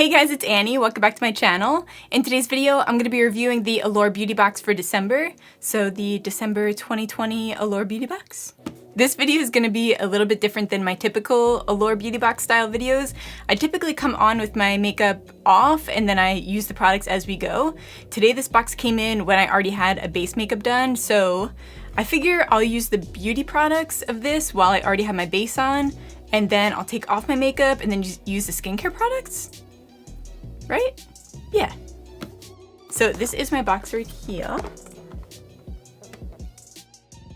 Hey guys, it's Annie. Welcome back to my channel. In today's video, I'm going to be reviewing the Allure Beauty Box for December. So the December 2020 Allure Beauty Box. This video is going to be a little bit different than my typical Allure Beauty Box style videos. I typically come on with my makeup off and then I use the products as we go. Today this box came in when I already had a base makeup done, so I figure I'll use the beauty products of this while I already have my base on, and then I'll take off my makeup and then just use the skincare products. Right? Yeah. So this is my box right here.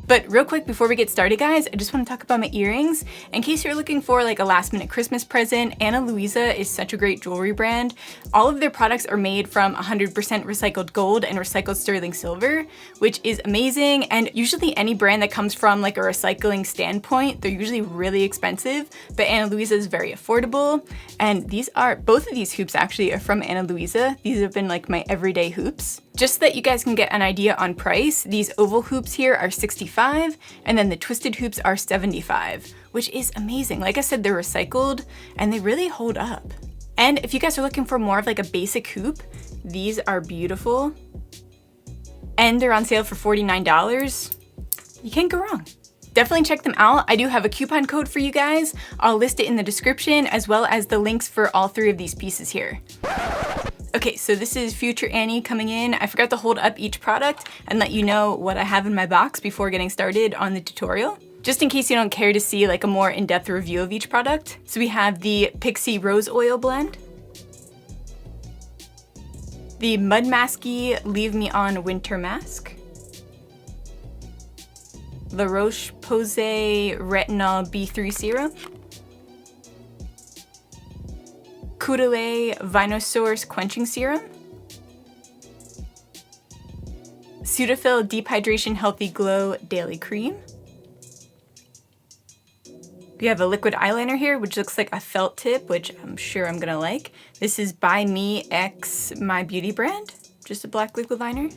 But real quick before we get started, guys, I just want to talk about my earrings. In case you're looking for like a last minute Christmas present, Ana Luisa is such a great jewelry brand. All of their products are made from 100% recycled gold and recycled sterling silver, which is amazing. And usually any brand that comes from like a recycling standpoint, they're usually really expensive, but Ana Luisa is very affordable. And both of these hoops actually are from Ana Luisa. These have been like my everyday hoops. Just so that you guys can get an idea on price, these oval hoops here are $65, and then the twisted hoops are $75, which is amazing. Like I said, they're recycled and they really hold up. And if you guys are looking for more of like a basic hoop, these are beautiful. And they're on sale for $49. You can't go wrong. Definitely check them out. I do have a coupon code for you guys. I'll list it in the description as well as the links for all three of these pieces here. Okay, so this is Future Annie coming in. I forgot to hold up each product and let you know what I have in my box before getting started on the tutorial, just in case you don't care to see like a more in-depth review of each product. So we have the Pixi Rose Oil Blend, the Mud Masky Leave Me On Winter Mask, La Roche-Posay Retinol B3 Serum, Caudalie Vinosource Quenching Serum, Cetaphil Deep Hydration Healthy Glow Daily Cream. We have a liquid eyeliner here, which looks like a felt tip, which I'm sure I'm gonna like. This is by Me X My Beauty brand, just a black liquid liner.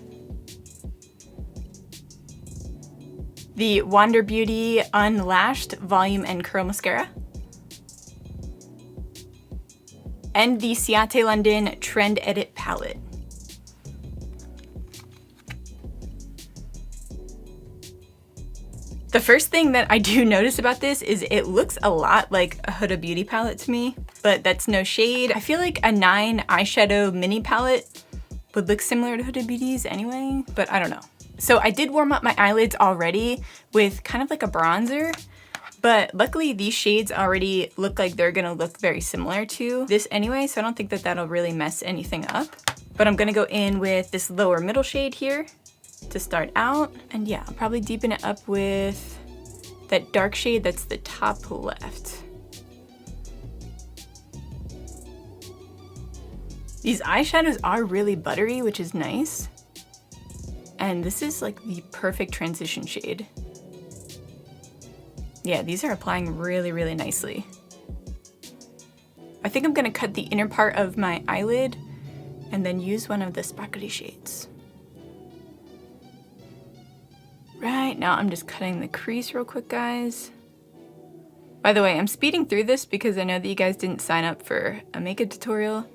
The Wander Beauty Unlashed Volume and Curl Mascara. And the Ciate London Trend Edit Palette. The first thing that I do notice about this is it looks a lot like a Huda Beauty palette to me, but that's no shade. I feel like a 9 eyeshadow mini palette would look similar to Huda Beauty's anyway, but I don't know. So I did warm up my eyelids already with kind of like a bronzer, but luckily these shades already look like they're gonna look very similar to this anyway, so I don't think that that'll really mess anything up. But I'm gonna go in with this lower middle shade here to start out. And yeah, I'll probably deepen it up with that dark shade that's the top left. These eyeshadows are really buttery, which is nice. And this is like the perfect transition shade. Yeah, these are applying really, really nicely. I think I'm gonna cut the inner part of my eyelid and then use one of the sparkly shades. Right, now I'm just cutting the crease real quick, guys. By the way, I'm speeding through this because I know that you guys didn't sign up for a makeup tutorial.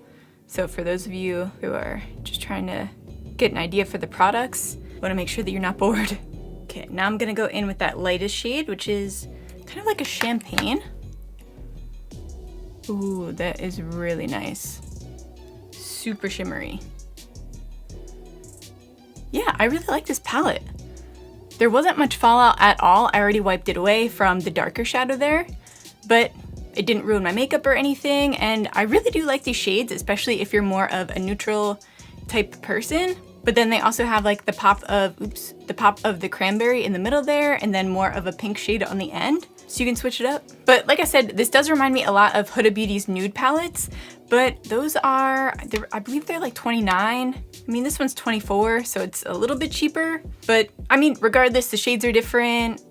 So for those of you who are just trying to get an idea for the products, I wanna make sure that you're not bored. Okay, now I'm gonna go in with that lightest shade, which is kind of like a champagne. Ooh, that is really nice. Super shimmery. Yeah, I really like this palette. There wasn't much fallout at all. I already wiped it away from the darker shadow there, but it didn't ruin my makeup or anything. And I really do like these shades, especially if you're more of a neutral type person. But then they also have like the pop of the cranberry in the middle there, and then more of a pink shade on the end. So you can switch it up. But like I said, this does remind me a lot of Huda Beauty's nude palettes, but those are, I believe they're like $29. I mean, this one's $24, so it's a little bit cheaper, but I mean, regardless, the shades are different.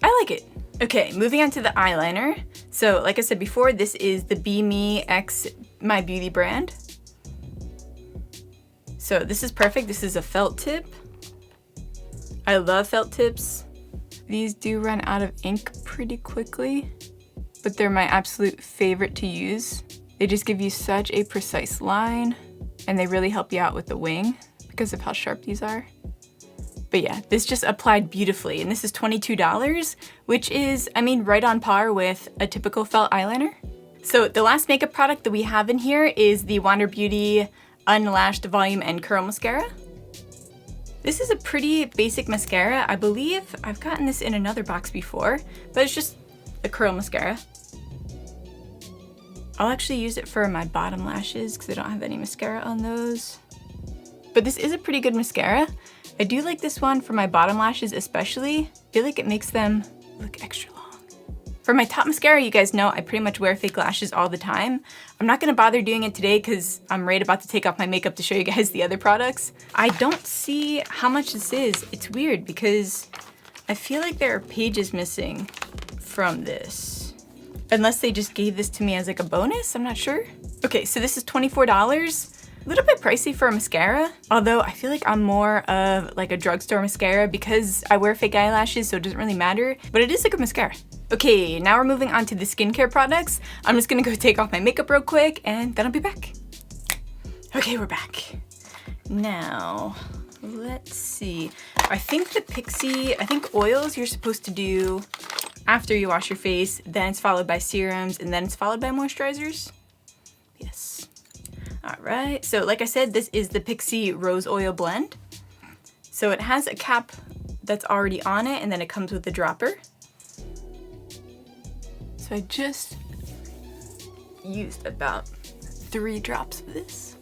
I like it. Okay, moving on to the eyeliner. So like I said before, this is the Be Me X My Beauty brand. So this is perfect. This is a felt tip. I love felt tips. These do run out of ink pretty quickly, but they're my absolute favorite to use. They just give you such a precise line, and they really help you out with the wing because of how sharp these are. But yeah, this just applied beautifully, and this is $22, which is, I mean, right on par with a typical felt eyeliner. So the last makeup product that we have in here is the Allure Beauty Unlashed Volume and Curl Mascara. This is a pretty basic mascara. I believe I've gotten this in another box before, but it's just a curl mascara. I'll actually use it for my bottom lashes because I don't have any mascara on those. But this is a pretty good mascara. I do like this one for my bottom lashes especially. I feel like it makes them look extra long. For my top mascara, you guys know I pretty much wear fake lashes all the time. I'm not gonna bother doing it today because I'm right about to take off my makeup to show you guys the other products. I don't see how much this is. It's weird because I feel like there are pages missing from this. Unless they just gave this to me as like a bonus, I'm not sure. Okay, so this is $24. A little bit pricey for a mascara, although I feel like I'm more of like a drugstore mascara because I wear fake eyelashes, so it doesn't really matter, but it is a good mascara. Okay, now we're moving on to the skincare products. I'm just gonna go take off my makeup real quick and then I'll be back. Okay, we're back. Now, let's see. I think oils you're supposed to do after you wash your face, then it's followed by serums, and then it's followed by moisturizers. Yes. All right, so like I said, this is the Pixi Rose Oil Blend. So it has a cap that's already on it, and then it comes with a dropper. So I just used about 3 drops of this.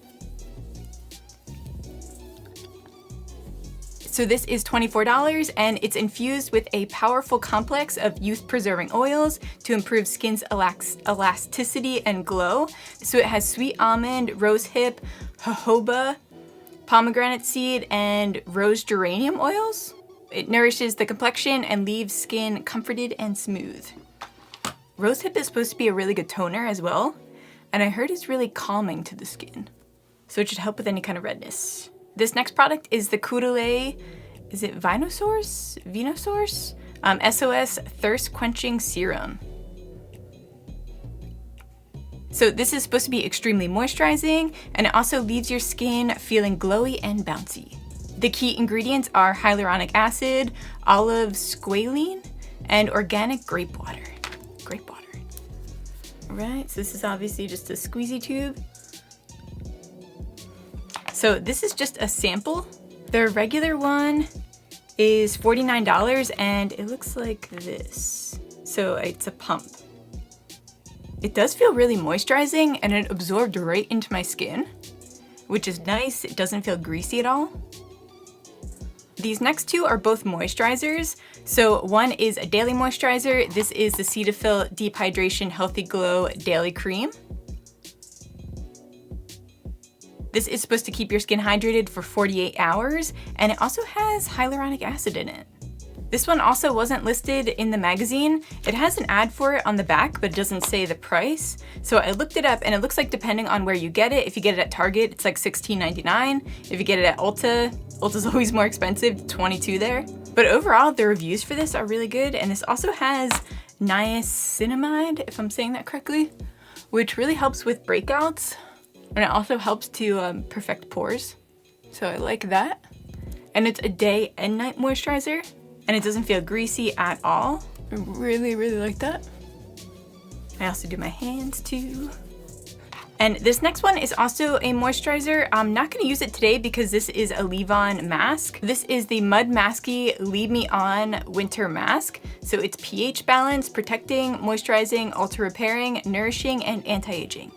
So this is $24 and it's infused with a powerful complex of youth-preserving oils to improve skin's elasticity and glow. So it has sweet almond, rosehip, jojoba, pomegranate seed, and rose geranium oils. It nourishes the complexion and leaves skin comforted and smooth. Rosehip is supposed to be a really good toner as well, and I heard it's really calming to the skin. So it should help with any kind of redness. This next product is the Creative.Cliche, is it Venosource? SOS Thirst Quenching Serum. So this is supposed to be extremely moisturizing, and it also leaves your skin feeling glowy and bouncy. The key ingredients are hyaluronic acid, olive squalene, and organic grape water. All right, so this is obviously just a squeezy tube. So this is just a sample. The regular one is $49 and it looks like this. So it's a pump. It does feel really moisturizing and it absorbed right into my skin, which is nice. It doesn't feel greasy at all. These next two are both moisturizers. So one is a daily moisturizer. This is the Cetaphil Deep Hydration Healthy Glow Daily Cream. This is supposed to keep your skin hydrated for 48 hours, and it also has hyaluronic acid in it. This one also wasn't listed in the magazine. It has an ad for it on the back, but it doesn't say the price. So I looked it up, and it looks like depending on where you get it, if you get it at Target, it's like $16.99. If you get it at Ulta, Ulta's always more expensive, $22 there. But overall, the reviews for this are really good, and this also has niacinamide, if I'm saying that correctly, which really helps with breakouts. And it also helps to perfect pores. So I like that. And it's a day and night moisturizer. And it doesn't feel greasy at all. I really, really like that. I also do my hands too. And this next one is also a moisturizer. I'm not gonna use it today because this is a leave-on mask. This is the Mud Masky Leave Me On Winter Mask. So it's pH balanced, protecting, moisturizing, ultra repairing, nourishing, and anti-aging.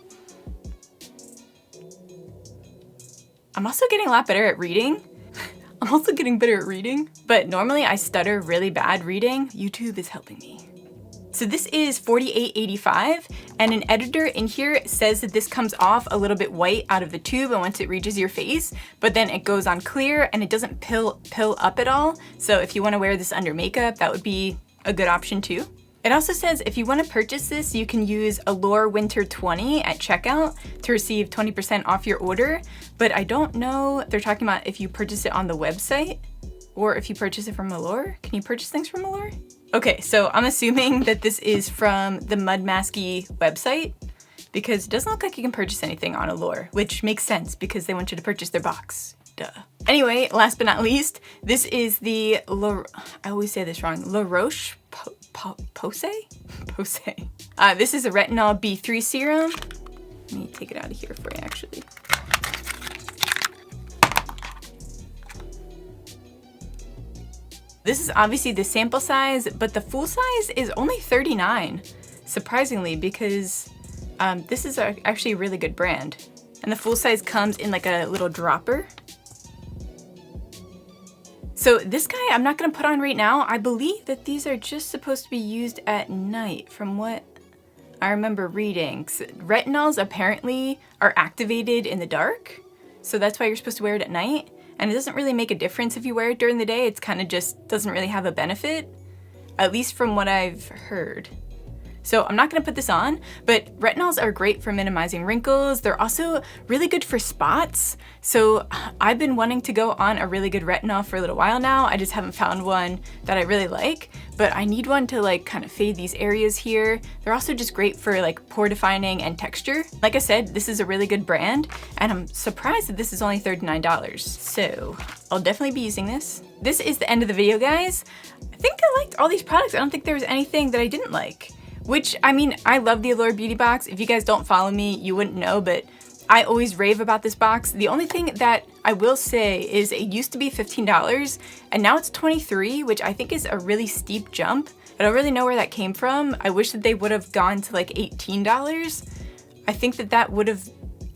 I'm also getting a lot better at reading. But normally I stutter really bad reading. YouTube is helping me. So this is $48.85, and an editor in here says that this comes off a little bit white out of the tube and once it reaches your face, but then it goes on clear and it doesn't pill up at all. So if you want to wear this under makeup, that would be a good option too. It also says if you want to purchase this, you can use Allure Winter 20 at checkout to receive 20% off your order, but I don't know if they're talking about if you purchase it on the website or if you purchase it from Allure. Can you purchase things from Allure? Okay, so I'm assuming that this is from the Mud Masky website because it doesn't look like you can purchase anything on Allure, which makes sense because they want you to purchase their box. Duh. Anyway, last but not least, this is the I always say this wrong, La Roche-Posay? Posay. This is a retinol B3 serum. Let me take it out of here for you, actually. This is obviously the sample size, but the full size is only $39, surprisingly, because this is actually a really good brand. And the full size comes in like a little dropper. So this guy I'm not gonna put on right now. I believe that these are just supposed to be used at night from what I remember reading. Retinols apparently are activated in the dark, so that's why you're supposed to wear it at night. And it doesn't really make a difference if you wear it during the day. It's kind of just doesn't really have a benefit, at least from what I've heard. So I'm not gonna put this on, but retinols are great for minimizing wrinkles. They're also really good for spots. So I've been wanting to go on a really good retinol for a little while now. I just haven't found one that I really like, but I need one to like kind of fade these areas here. They're also just great for like pore defining and texture. Like I said, this is a really good brand, and I'm surprised that this is only $39. So I'll definitely be using this. This is the end of the video, guys. I think I liked all these products. I don't think there was anything that I didn't like. Which, I mean, I love the Allure Beauty Box. If you guys don't follow me, you wouldn't know, but I always rave about this box. The only thing that I will say is it used to be $15 and now it's $23, which I think is a really steep jump. I don't really know where that came from. I wish that they would have gone to like $18. I think that that would have,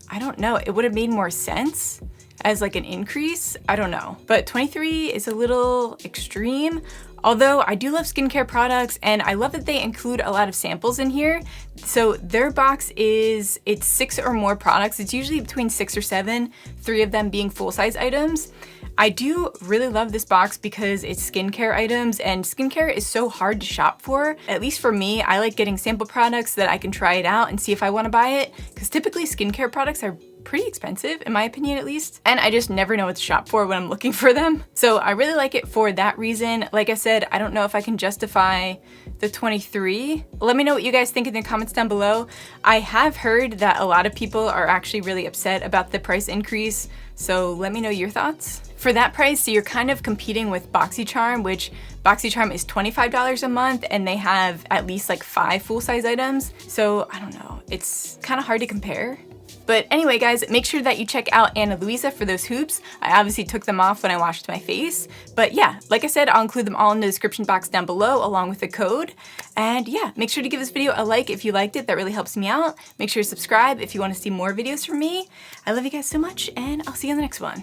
I don't know, it would have made more sense as like an increase. I don't know, but 23 is a little extreme. Although I do love skincare products, and I love that they include a lot of samples in here. So their box it's 6 or more products. It's usually between 6 or 7, 3 of them being full-size items. I do really love this box because it's skincare items, and skincare is so hard to shop for. At least for me, I like getting sample products so that I can try it out and see if I want to buy it, because typically skincare products are pretty expensive, in my opinion at least, and I just never know what to shop for when I'm looking for them. So I really like it for that reason. Like I said, I don't know if I can justify the 23. Let me know what you guys think in the comments down below. I have heard that a lot of people are actually really upset about the price increase, so let me know your thoughts. For that price, so you're kind of competing with BoxyCharm, which BoxyCharm is $25 a month, and they have at least like 5 full-size items. So I don't know, it's kind of hard to compare. But anyway, guys, make sure that you check out Ana Luisa for those hoops. I obviously took them off when I washed my face. But yeah, like I said, I'll include them all in the description box down below along with the code. And yeah, make sure to give this video a like if you liked it. That really helps me out. Make sure to subscribe if you want to see more videos from me. I love you guys so much, and I'll see you in the next one.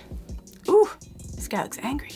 Ooh, this guy looks angry.